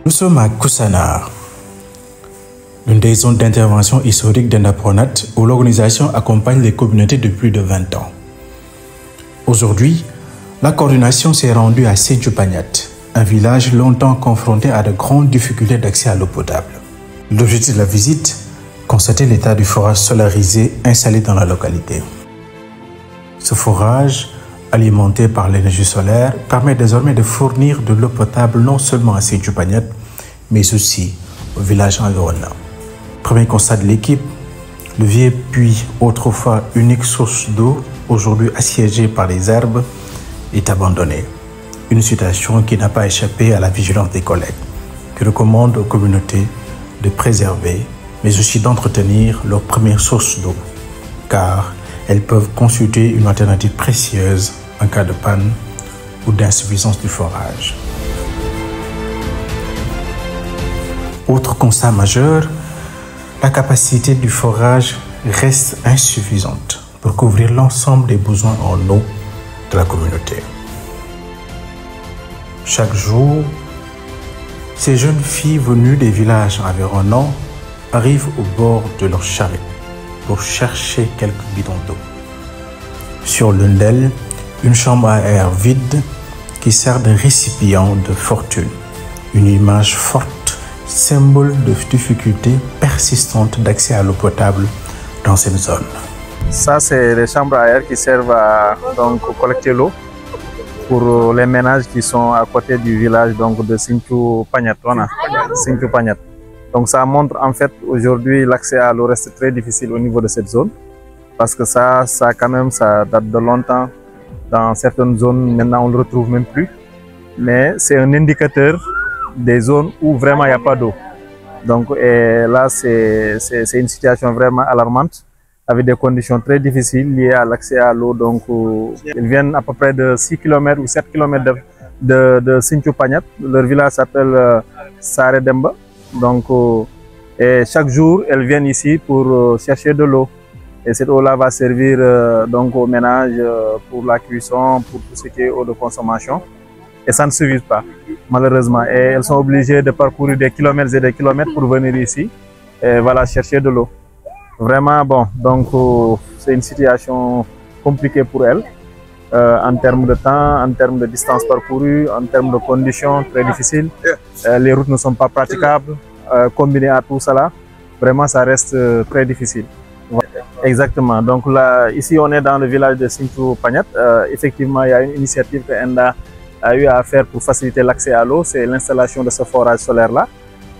Nous sommes à Koussanar, l'une des zones d'intervention historique d'Endapronat où l'organisation accompagne les communautés depuis plus de 20 ans. Aujourd'hui, la coordination s'est rendue à Sinthiou-Pagnate, un village longtemps confronté à de grandes difficultés d'accès à l'eau potable. L'objectif de la visite, constater l'état du forage solarisé installé dans la localité. Ce forage, alimenté par l'énergie solaire, permet désormais de fournir de l'eau potable non seulement à Sinthiou-Pagnate, mais aussi au village environnant. Premier constat de l'équipe, le vieux puits, autrefois unique source d'eau, aujourd'hui assiégé par les herbes, est abandonné. Une situation qui n'a pas échappé à la vigilance des collègues, qui recommandent aux communautés de préserver, mais aussi d'entretenir leur première source d'eau, car elles peuvent constituer une alternative précieuse en cas de panne ou d'insuffisance du forage. Autre constat majeur, la capacité du forage reste insuffisante pour couvrir l'ensemble des besoins en eau de la communauté. Chaque jour, ces jeunes filles venues des villages environnants arrivent au bord de leur charrette pour chercher quelques bidons d'eau. Sur l'une d'elles, une chambre à air vide qui sert de récipient de fortune. Une image forte, symbole de difficultés persistantes d'accès à l'eau potable dans cette zone. Ça, c'est les chambres à air qui servent à collecter l'eau pour les ménages qui sont à côté du village de Sinthiou-Pagnate. Sinthiou-Pagnate. Donc ça montre en fait aujourd'hui l'accès à l'eau reste très difficile au niveau de cette zone parce que ça date de longtemps. Dans certaines zones, maintenant on ne le retrouve même plus. Mais c'est un indicateur des zones où vraiment il n'y a pas d'eau. Donc et là, c'est une situation vraiment alarmante avec des conditions très difficiles liées à l'accès à l'eau. Donc ils viennent à peu près de 6 km ou 7 km de Sinthiou-Pagnate. Leur village s'appelle Sare Demba. Donc et chaque jour, elles viennent ici pour chercher de l'eau. Et cette eau-là va servir aux ménages pour la cuisson, pour tout ce qui est eau de consommation. Et ça ne suffit pas, malheureusement. Et elles sont obligées de parcourir des kilomètres et des kilomètres pour venir ici et voilà, chercher de l'eau. Vraiment, c'est une situation compliquée pour elles en termes de temps, en termes de distance parcourue, en termes de conditions très difficiles. Les routes ne sont pas praticables. Combiné à tout cela, vraiment, ça reste très difficile. Exactement. Donc là, ici, on est dans le village de Sinthiou-Pagnate. Effectivement, il y a une initiative que ENDA a eu à faire pour faciliter l'accès à l'eau, c'est l'installation de ce forage solaire-là.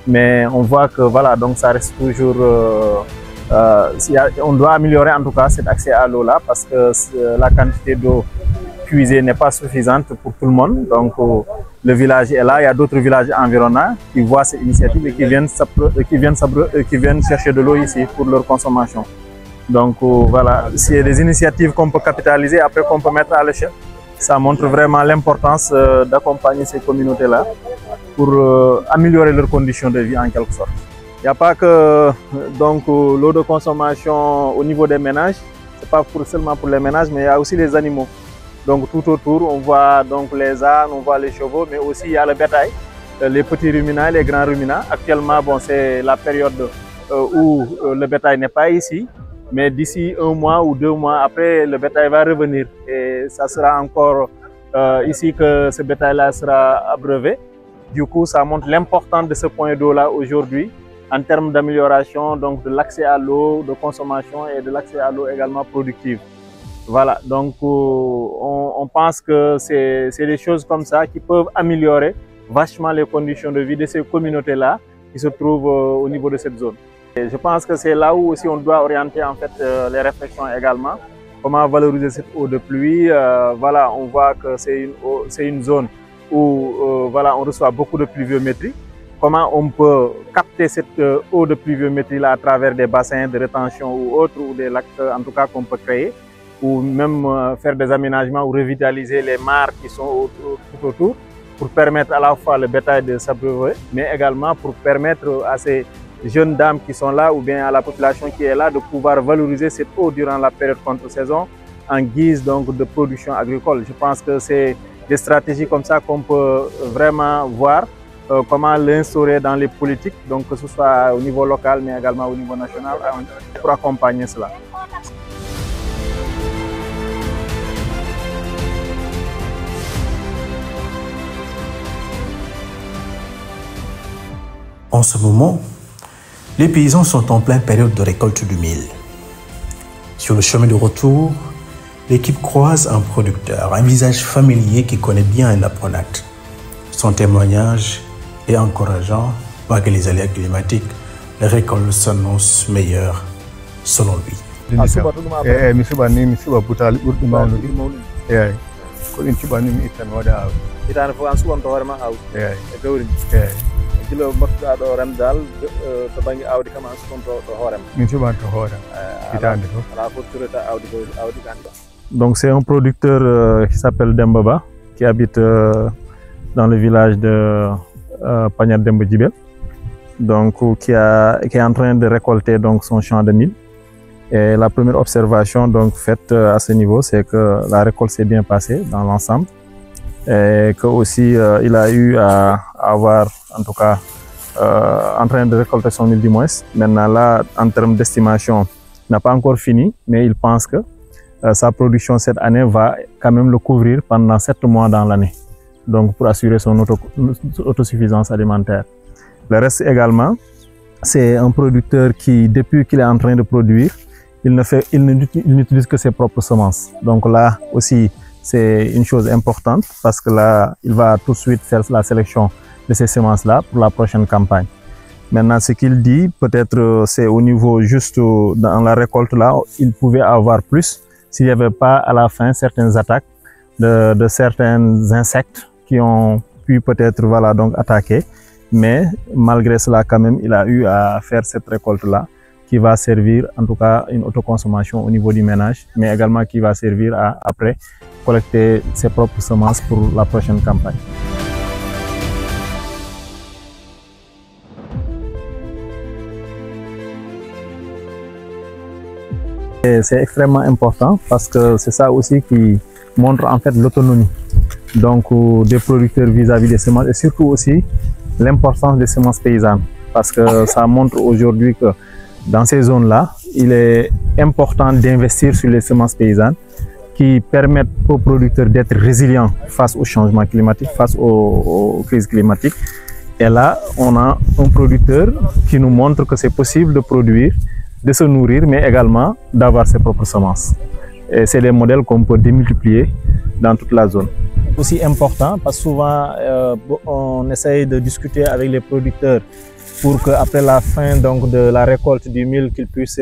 Mais on voit que voilà, donc ça reste toujours... on doit améliorer en tout cas cet accès à l'eau-là parce que la quantité d'eau puisée n'est pas suffisante pour tout le monde. Donc le village est là, il y a d'autres villages environnants qui voient cette initiative et qui viennent chercher de l'eau ici pour leur consommation. Donc voilà, c'est des initiatives qu'on peut capitaliser, après qu'on peut mettre à l'échelle. Ça montre vraiment l'importance d'accompagner ces communautés-là pour améliorer leurs conditions de vie en quelque sorte. Il n'y a pas que l'eau de consommation au niveau des ménages, ce n'est pas seulement pour les ménages, mais il y a aussi les animaux. Donc tout autour, on voit les ânes, on voit les chevaux, mais aussi il y a le bétail, les petits ruminants, les grands ruminants. Actuellement, c'est la période où le bétail n'est pas ici. Mais d'ici 1 mois ou 2 mois après, le bétail va revenir et ça sera encore ici que ce bétail-là sera abreuvé. Du coup, ça montre l'importance de ce point d'eau-là aujourd'hui en termes d'amélioration de l'accès à l'eau, de consommation et de l'accès à l'eau également productive. Voilà, donc on pense que c'est des choses comme ça qui peuvent améliorer vachement les conditions de vie de ces communautés-là qui se trouvent au niveau de cette zone. Et je pense que c'est là où aussi on doit orienter en fait les réflexions également. Comment valoriser cette eau de pluie. Voilà, on voit que c'est une zone où voilà, on reçoit beaucoup de pluviométrie. Comment on peut capter cette eau de pluviométrie là à travers des bassins de rétention ou autres, ou des lacs en tout cas qu'on peut créer, ou même faire des aménagements ou revitaliser les mares qui sont tout autour pour permettre à la fois le bétail de s'abreuver, mais également pour permettre à ces jeunes dames qui sont là ou bien à la population qui est là de pouvoir valoriser cette eau durant la période contre-saison en guise de production agricole. Je pense que c'est des stratégies comme ça qu'on peut vraiment voir comment l'instaurer dans les politiques, donc que ce soit au niveau local mais également au niveau national, pour accompagner cela. En ce moment, les paysans sont en pleine période de récolte du mil. Sur le chemin de retour, l'équipe croise un producteur, un visage familier qui connaît bien un apprenate. Son témoignage est encourageant, malgré les aléas climatiques. Les récoltes s'annoncent meilleures selon lui. Donc c'est un producteur qui s'appelle Dembaba, qui habite dans le village de Pagnat Demba Djibel, donc qui est en train de récolter donc son champ de mil. Et la première observation donc faite à ce niveau, c'est que la récolte s'est bien passée dans l'ensemble. Et que aussi il a eu à avoir, en tout cas, en train de récolter son mil du moins. Maintenant là, en termes d'estimation, il n'a pas encore fini, mais il pense que sa production cette année va quand même le couvrir pendant 7 mois dans l'année, donc pour assurer son autosuffisance alimentaire. Le reste également, c'est un producteur qui, depuis qu'il est en train de produire, il n'utilise que ses propres semences. Donc là aussi, c'est une chose importante parce que là, il va tout de suite faire la sélection de ces semences-là pour la prochaine campagne. Maintenant, ce qu'il dit, peut-être c'est au niveau juste dans la récolte là, il pouvait avoir plus s'il n'y avait pas à la fin certaines attaques de certains insectes qui ont pu peut-être voilà, donc attaquer. Mais malgré cela, quand même, il a eu à faire cette récolte-là qui va servir en tout cas une autoconsommation au niveau du ménage, mais également qui va servir à après collecter ses propres semences pour la prochaine campagne. C'est extrêmement important parce que c'est ça aussi qui montre en fait l'autonomie donc des producteurs vis-à-vis des semences et surtout aussi l'importance des semences paysannes parce que ça montre aujourd'hui que dans ces zones-là, il est important d'investir sur les semences paysannes qui permettent aux producteurs d'être résilients face au changement climatique, face aux crises climatiques. Et là, on a un producteur qui nous montre que c'est possible de produire, de se nourrir, mais également d'avoir ses propres semences. Et c'est des modèles qu'on peut démultiplier dans toute la zone. Aussi important parce que souvent, on essaye de discuter avec les producteurs pour qu'après la fin donc, de la récolte du mil, qu'ils puissent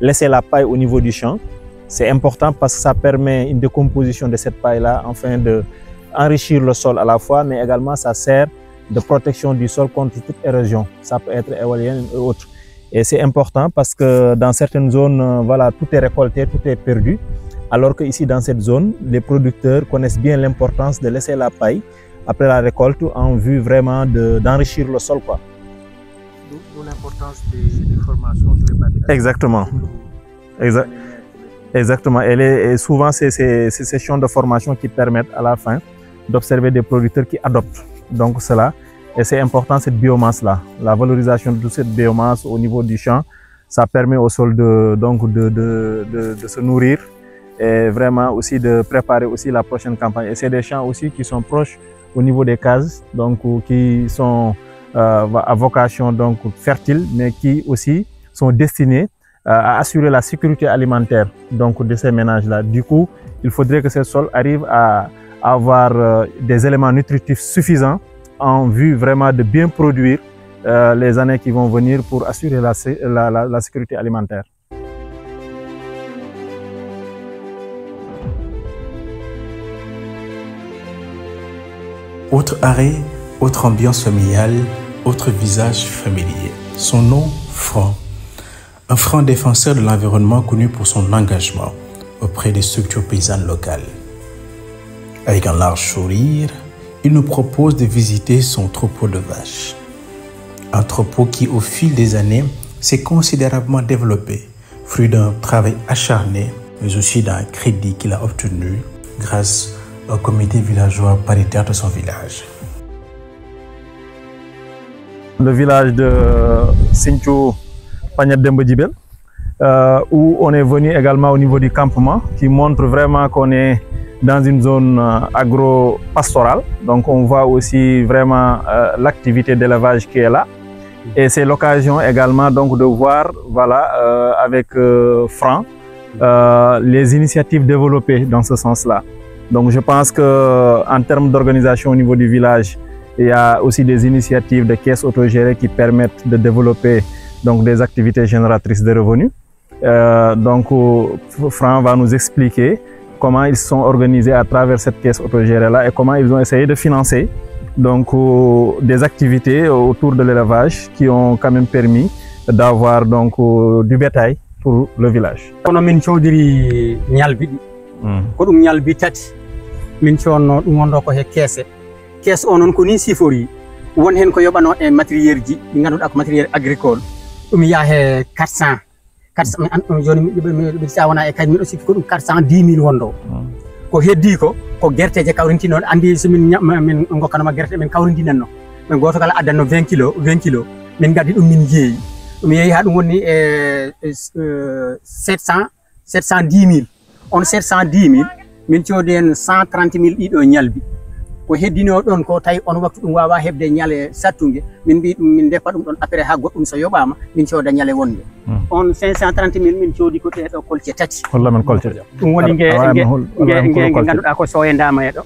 laisser la paille au niveau du champ. C'est important parce que ça permet une décomposition de cette paille-là, afin d'enrichir le sol à la fois, mais également ça sert de protection du sol contre toute érosion. Ça peut être éolienne et autres. Et c'est important parce que dans certaines zones, voilà, tout est récolté, tout est perdu. Alors qu'ici, dans cette zone, les producteurs connaissent bien l'importance de laisser la paille après la récolte en vue vraiment d'enrichir le sol, quoi. D'où l'importance des formations sur les pratiques. Exactement. Exactement. Et souvent, c'est ces sessions de formation qui permettent à la fin d'observer des producteurs qui adoptent donc cela. Et c'est important cette biomasse-là. La valorisation de cette biomasse au niveau du champ, ça permet au sol de se nourrir et vraiment aussi de préparer aussi la prochaine campagne. Et c'est des champs aussi qui sont proches au niveau des cases, donc qui sont à vocation donc fertile, mais qui aussi sont destinés à assurer la sécurité alimentaire donc de ces ménages-là. Du coup, il faudrait que ces sols arrivent à avoir des éléments nutritifs suffisants en vue vraiment de bien produire les années qui vont venir pour assurer la sécurité alimentaire. Autre arrêt, autre ambiance familiale, autre visage familier. Son nom, Franc. Un franc défenseur de l'environnement connu pour son engagement auprès des structures paysannes locales. Avec un large sourire, il nous propose de visiter son troupeau de vaches. Un troupeau qui, au fil des années, s'est considérablement développé, fruit d'un travail acharné, mais aussi d'un crédit qu'il a obtenu grâce au comité villageois paritaire de son village. le village de Sinthiou Pagnat-Demba-Djibel, où on est venu également au niveau du campement, qui montre vraiment qu'on est dans une zone agro-pastorale. Donc on voit aussi vraiment l'activité d'élevage qui est là. Et c'est l'occasion également donc de voir, voilà, avec Franck, les initiatives développées dans ce sens-là. Donc je pense qu'en termes d'organisation au niveau du village, il y a aussi des initiatives de caisses autogérées qui permettent de développer donc, des activités génératrices de revenus. Donc Franck va nous expliquer comment ils sont organisés à travers cette caisse autogérée-là et comment ils ont essayé de financer donc, des activités autour de l'élevage qui ont quand même permis d'avoir donc du bétail pour le village. On a min codiri nyalbi ko dum nyalbi tati min conno dum wondo ko he caisse onon ko ni sifori won hen ko yobano e matériel ji di ganduda ko matériel agricole dum ya he 400 joni mi sawana e kany mi do sikki ko dum 410 000 wondo ko heddi ko gerteje kawrinti non andi so min gokkana gerte men kawrinti nanno men goto kala addanno 20 kg min gaddi dum min jeeyi dum yeyi ha dum woni e 710 000 on 710 000 min ciodi en 130 000 dido nyalbi ko heddino don ko tay on waktu dum wawa hebde nyale sattunge min bi dum min defa dum don après ha goddum so yobama min cioda nyale wonde on 530 000 min ciodi ko te do kolce tati holla men kolce dum woni nge ganduda ko soyendama e do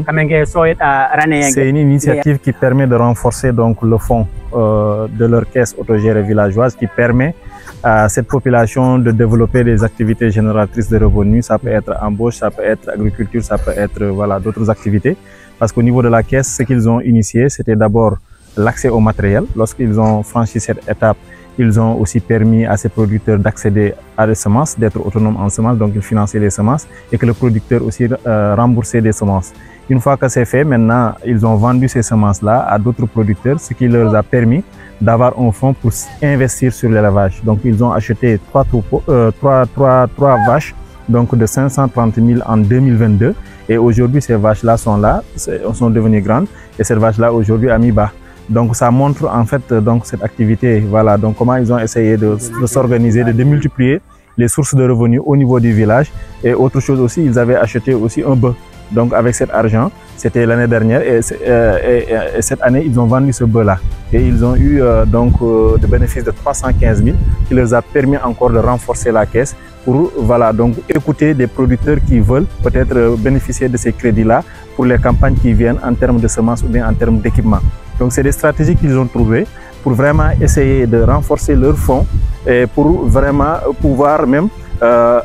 kamen nge soyeda rane. C'est une initiative qui permet de renforcer donc le fonds de leur caisse autogérée villageoise, qui permet à cette population de développer des activités génératrices de revenus. Ça peut être embauche, ça peut être agriculture, ça peut être voilà, d'autres activités. Parce qu'au niveau de la caisse, ce qu'ils ont initié, c'était d'abord l'accès au matériel. Lorsqu'ils ont franchi cette étape, ils ont aussi permis à ces producteurs d'accéder à des semences, d'être autonomes en semences, donc ils finançaient les semences et que le producteur aussi remboursait des semences. Une fois que c'est fait, maintenant, ils ont vendu ces semences-là à d'autres producteurs, ce qui leur a permis d'avoir un fonds pour investir sur l'élevage. Donc, ils ont acheté trois vaches donc de 530 000 en 2022. Et aujourd'hui, ces vaches-là sont devenues grandes. Et cette vache-là, aujourd'hui, a mis bas. Donc, ça montre en fait donc, cette activité. Voilà, donc comment ils ont essayé de s'organiser, de démultiplier les sources de revenus au niveau du village. Et autre chose aussi, ils avaient acheté aussi un bœuf. Donc avec cet argent, c'était l'année dernière et cette année, ils ont vendu ce bœuf-là. Et ils ont eu donc des bénéfices de 315 000 qui leur a permis encore de renforcer la caisse pour voilà, donc, écouter des producteurs qui veulent peut-être bénéficier de ces crédits-là pour les campagnes qui viennent en termes de semences ou bien en termes d'équipement. Donc c'est des stratégies qu'ils ont trouvées pour vraiment essayer de renforcer leurs fonds et pour vraiment pouvoir même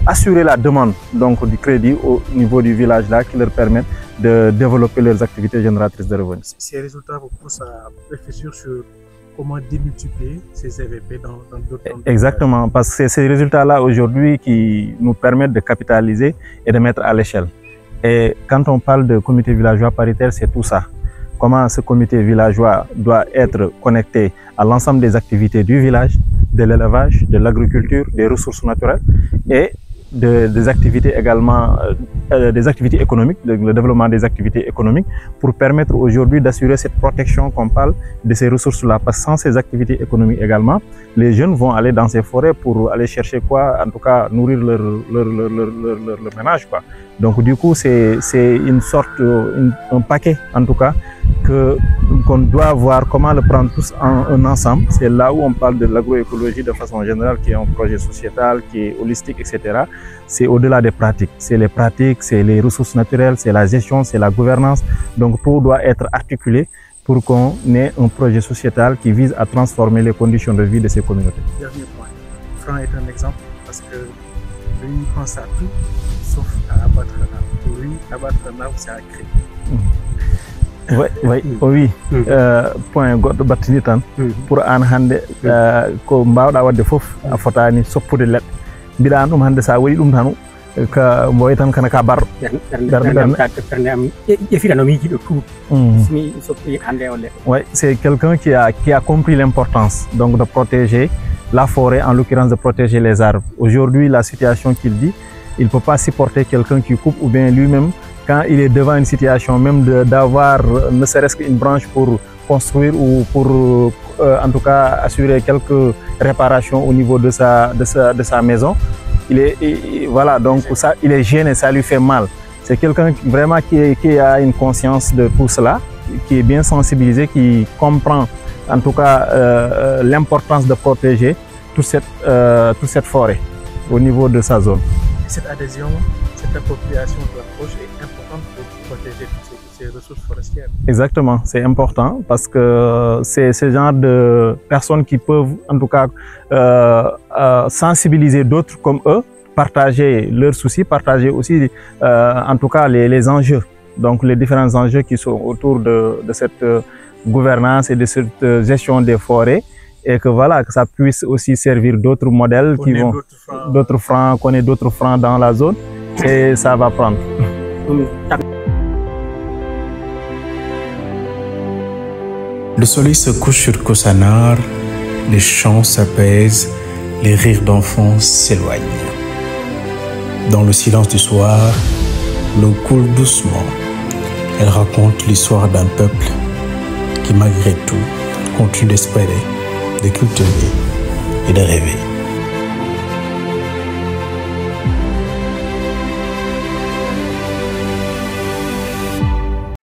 assurer la demande donc, du crédit au niveau du village là qui leur permettent de développer leurs activités génératrices de revenus. Ces résultats vous poussent à réfléchir sur comment démultiplier ces EVP dans d'autres endroits. Exactement, parce que c'est ces résultats-là aujourd'hui qui nous permettent de capitaliser et de mettre à l'échelle. Et quand on parle de comité villageois paritaire, c'est tout ça. Comment ce comité villageois doit être connecté à l'ensemble des activités du village, de l'élevage, de l'agriculture, des ressources naturelles et des activités également, des activités économiques, le développement des activités économiques pour permettre aujourd'hui d'assurer cette protection qu'on parle de ces ressources-là. Parce que sans ces activités économiques également, les jeunes vont aller dans ces forêts pour aller chercher quoi, en tout cas nourrir leur ménage, quoi. Donc du coup, c'est une sorte, un paquet en tout cas, qu'on doit voir comment le prendre tous en un ensemble. C'est là où on parle de l'agroécologie de façon générale, qui est un projet sociétal, qui est holistique, etc. C'est au-delà des pratiques. C'est les pratiques, c'est les ressources naturelles, c'est la gestion, c'est la gouvernance. Donc tout doit être articulé pour qu'on ait un projet sociétal qui vise à transformer les conditions de vie de ces communautés. Dernier point. Franck est un exemple parce que lui pense à tout sauf à abattre un arbre. Pour lui, abattre un arbre, c'est à créer. Oui. Point goɗɗo battini tan pour an hande ko mbawɗa wadde foof a fotani soppude leɗɗe mbiɗa an ɗum hande sa waɗi ɗum tan ka mboyi tan kana ka barɗo ɓernde am ƴefirano miiji ɗo tout mi soppi hande o leɗɗe. Oui, c'est quelqu'un qui a compris l'importance donc de protéger la forêt, en l'occurrence de protéger les arbres. Aujourd'hui, la situation qu'il dit, il ne peut pas supporter quelqu'un qui coupe ou bien lui-même quand il est devant une situation même d'avoir ne serait-ce qu'une branche pour construire ou pour en tout cas assurer quelques réparations au niveau de sa maison. Voilà, donc ça, il est gêné, ça lui fait mal. C'est quelqu'un vraiment qui a une conscience de tout cela, qui est bien sensibilisé, qui comprend en tout cas l'importance de protéger toute cette forêt au niveau de sa zone. Cette adhésion, cette appropriation de l'approche est importante pour protéger toutes ces ressources forestières. Exactement, c'est important parce que c'est ce genre de personnes qui peuvent en tout cas sensibiliser d'autres comme eux, partager leurs soucis, partager aussi en tout cas les enjeux, donc les différents enjeux qui sont autour de cette gouvernance et de cette gestion des forêts, et que voilà, que ça puisse aussi servir d'autres modèles qui vont, d'autres francs, connaître d'autres francs dans la zone, et ça va prendre. Le soleil se couche sur Kosanar, les chants s'apaisent, les rires d'enfants s'éloignent. Dans le silence du soir, l'eau coule doucement. Elle raconte l'histoire d'un peuple qui, malgré tout, continue d'espérer, de cultiver et de rêver.